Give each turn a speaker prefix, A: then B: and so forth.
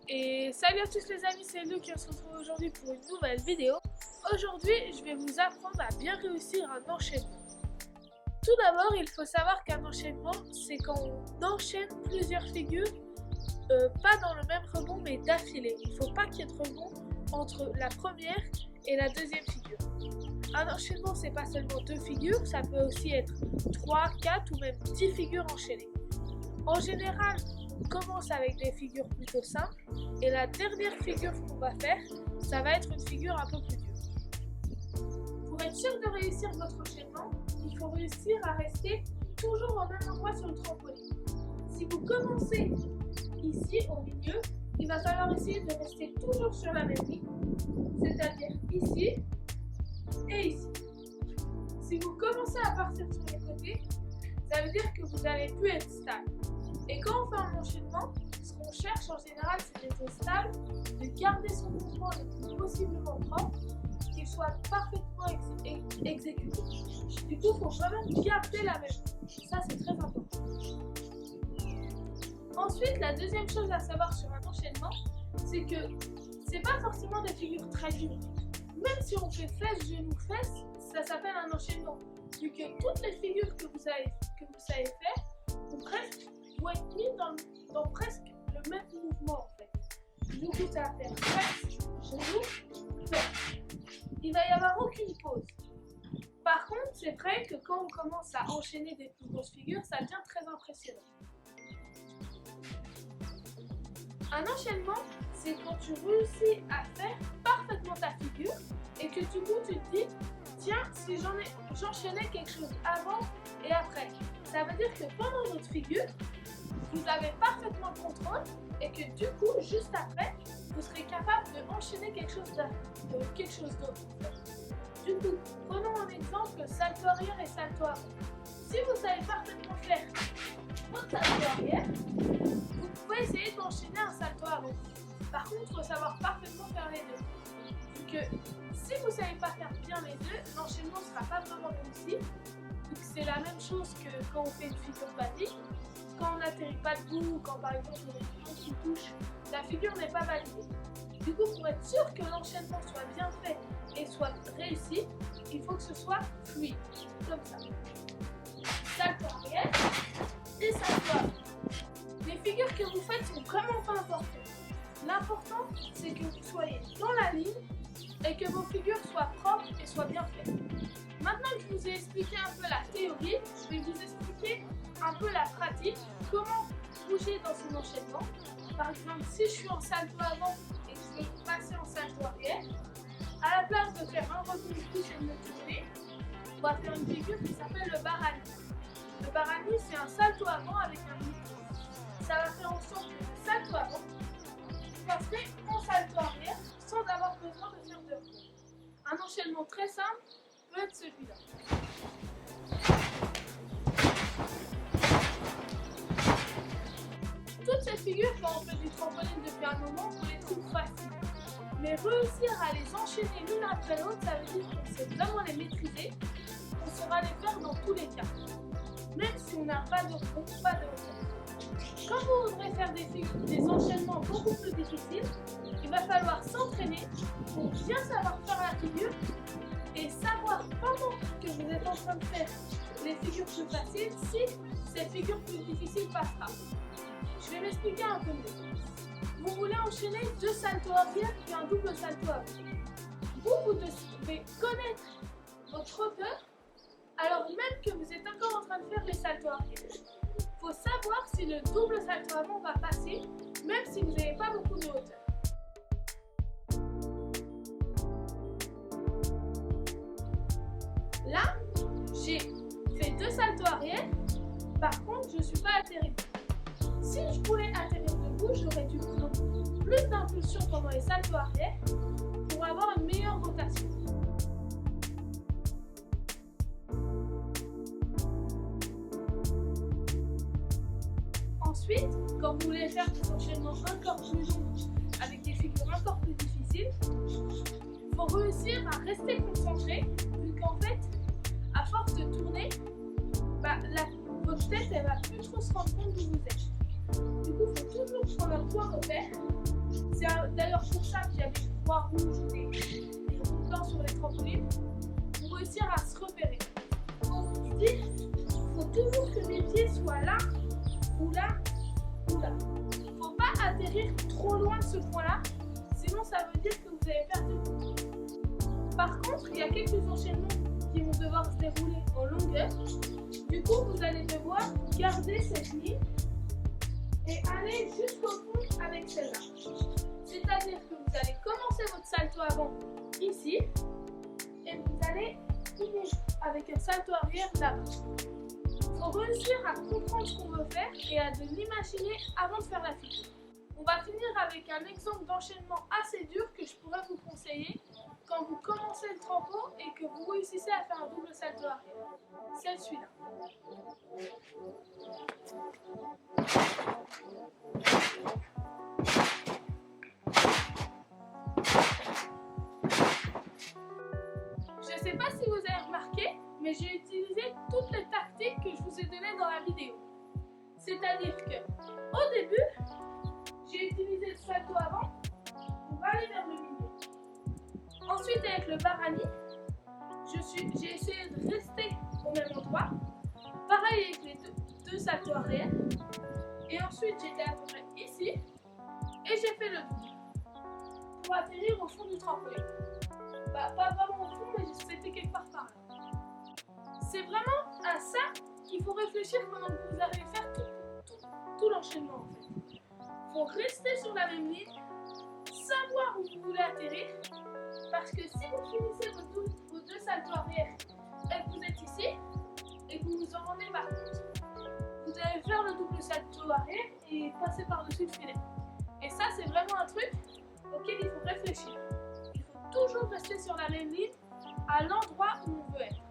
A: Et salut à tous les amis, c'est Luc et on se retrouve aujourd'hui pour une nouvelle vidéo. Aujourd'hui, je vais vous apprendre à bien réussir un enchaînement. Tout d'abord, il faut savoir qu'un enchaînement, c'est quand on enchaîne plusieurs figures, pas dans le même rebond mais d'affilée. Il ne faut pas qu'il y ait de rebond entre la première et la deuxième figure. Un enchaînement, c'est pas seulement 2 figures, ça peut aussi être 3, 4 ou même 10 figures enchaînées. En général, on commence avec des figures plutôt simples et la dernière figure qu'on va faire, ça va être une figure un peu plus dure. Pour être sûr de réussir votre enchaînement, il faut réussir à rester toujours au même endroit sur le trampoline. Si vous commencez ici au milieu, il va falloir essayer de rester toujours sur la même ligne, c'est-à-dire ici et ici. Si vous commencez à partir sur les côtés, ça veut dire que vous n'allez plus être stable. Et quand on fait un enchaînement, ce qu'on cherche en général, c'est d'être stable, de garder son mouvement le plus possiblement propre, qu'il soit parfaitement exécuté. Du coup, il faut vraiment garder la même chose. Ça, c'est très important. Ensuite, la deuxième chose à savoir sur un enchaînement, c'est que c'est pas forcément des figures très dures. Même si on fait fesse, genou, fesse, ça s'appelle un enchaînement. Vu que toutes les figures que vous avez faire, vont être mises dans presque le même mouvement en fait. Du coup, ça va faire fesse, genou, fesse. Il va y avoir aucune pause. Par contre, c'est vrai que quand on commence à enchaîner des plus grosses figures, ça devient très impressionnant. Un enchaînement, c'est quand tu réussis à faire parfaitement ta figure et que du coup tu te dis, tiens, si j'enchaînais quelque chose avant et après. Ça veut dire que pendant votre figure, vous avez parfaitement le contrôle et que du coup, juste après, vous serez capable d'enchaîner quelque chose d'autre. Du coup, prenons un exemple, salto arrière et salto avant. Si vous savez parfaitement faire votre salto arrière, vous pouvez essayer d'enchaîner un salto avant. Par contre, il faut savoir parfaitement faire les deux. Donc, si vous ne savez pas faire bien les deux, l'enchaînement ne sera pas vraiment réussi. Donc, c'est la même chose que quand on fait une figure basique. Quand on n'atterrit pas debout ou quand par exemple on a une jambe qui touche, la figure n'est pas validée. Du coup, pour être sûr que l'enchaînement soit bien fait et soit réussi, il faut que ce soit fluide, comme ça. Salto arrière et salto avant. Les figures que vous faites sont vraiment pas importantes. L'important, c'est que vous soyez dans la ligne et que vos figures soient propres et soient bien faites. Maintenant que je vous ai expliqué un peu la théorie, je vais vous expliquer un peu la pratique, comment bouger dans son enchaînement. Par exemple, si je suis en salto avant et que je veux passer en salto arrière, à la place de faire un rebond de touche et de me tourner, on va faire une figure qui s'appelle le barani. Le barani, c'est un salto avant avec un micro. Ça va faire en sorte que le salto avant, je passerai en salto arrière sans avoir besoin de faire de rebond. Un enchaînement très simple peut être celui-là. Toutes ces figures, quand on fait du trampoline depuis un moment, on les trouve faciles. Mais réussir à les enchaîner l'une après l'autre, ça veut dire qu'on sait vraiment les maîtriser, on saura les faire dans tous les cas. Même si on n'a pas de rebond, pas de hauteur. Quand vous voudrez faire des enchaînements beaucoup plus difficiles, il va falloir s'entraîner pour bien savoir faire la figure et savoir pendant que vous êtes en train de faire les figures plus faciles si cette figure plus difficile passera. Je vais m'expliquer un peu mieux. Vous voulez enchaîner 2 saltos arrière et un double salto avant. Vous devez connaître votre hauteur alors même que vous êtes encore en train de faire les saltos arrière. Il faut savoir si le double salto avant va passer même si vous n'avez pas beaucoup de hauteur. Là, j'ai fait 2 saltos arrière, par contre je ne suis pas atterri. Si je voulais atterrir debout, j'aurais dû prendre plus d'impulsion pendant les saltos arrière pour avoir une meilleure rotation. Ensuite, quand vous voulez faire des enchaînements encore plus longs avec des figures encore plus difficiles, il faut réussir à rester concentré vu qu'en fait, à force de tourner, votre tête elle va plus trop se rendre compte d'où vous êtes. Du coup, il faut toujours prendre un point repère C'est d'ailleurs pour ça qu'il y a des croix rouges ou des ronds blancs sur les trampolines, pour réussir à se repérer. Je dis, il faut toujours que mes pieds soient là, ou là, ou là. Il ne faut pas atterrir trop loin de ce point-là, sinon ça veut dire que vous avez perdu. Par contre, il y a quelques enchaînements qui vont devoir se dérouler en longueur. Du coup, vous allez devoir garder cette ligne et aller jusqu'au fond avec celle-là. C'est-à-dire que vous allez commencer votre salto avant ici et vous allez finir avec un salto arrière là-bas. Il faut réussir à comprendre ce qu'on veut faire et à de l'imaginer avant de faire la figure. On va finir avec un exemple d'enchaînement assez dur que je pourrais vous conseiller quand vous commencez le trampo et que vous réussissez à faire un double salto arrière. C'est celui-là. Je ne sais pas si vous avez remarqué, mais j'ai utilisé toutes les tactiques que je vous ai données dans la vidéo. C'est-à-dire que, au début, j'ai utilisé le salto avant pour aller vers le milieu. Ensuite, avec le barani, j'ai essayé de rester au même endroit. Pareil avec les deux saltos arrière. Et ensuite, j'étais à peu près ici. Et j'ai fait le double pour atterrir au fond du trampoline. Pas vraiment au fond, mais c'était quelque part par là. C'est vraiment à ça qu'il faut réfléchir pendant que vous allez faire tout l'enchaînement en fait. Il faut rester sur la même ligne, savoir où vous voulez atterrir, parce que si vous finissez vos deux saltos arrière et que vous êtes ici, et que vous vous en rendez par compte, vous allez faire le double salto arrière et passer par-dessus le filet. Et ça, c'est vraiment un truc auquel il faut réfléchir. Il faut toujours rester sur la même ligne à l'endroit où on veut être.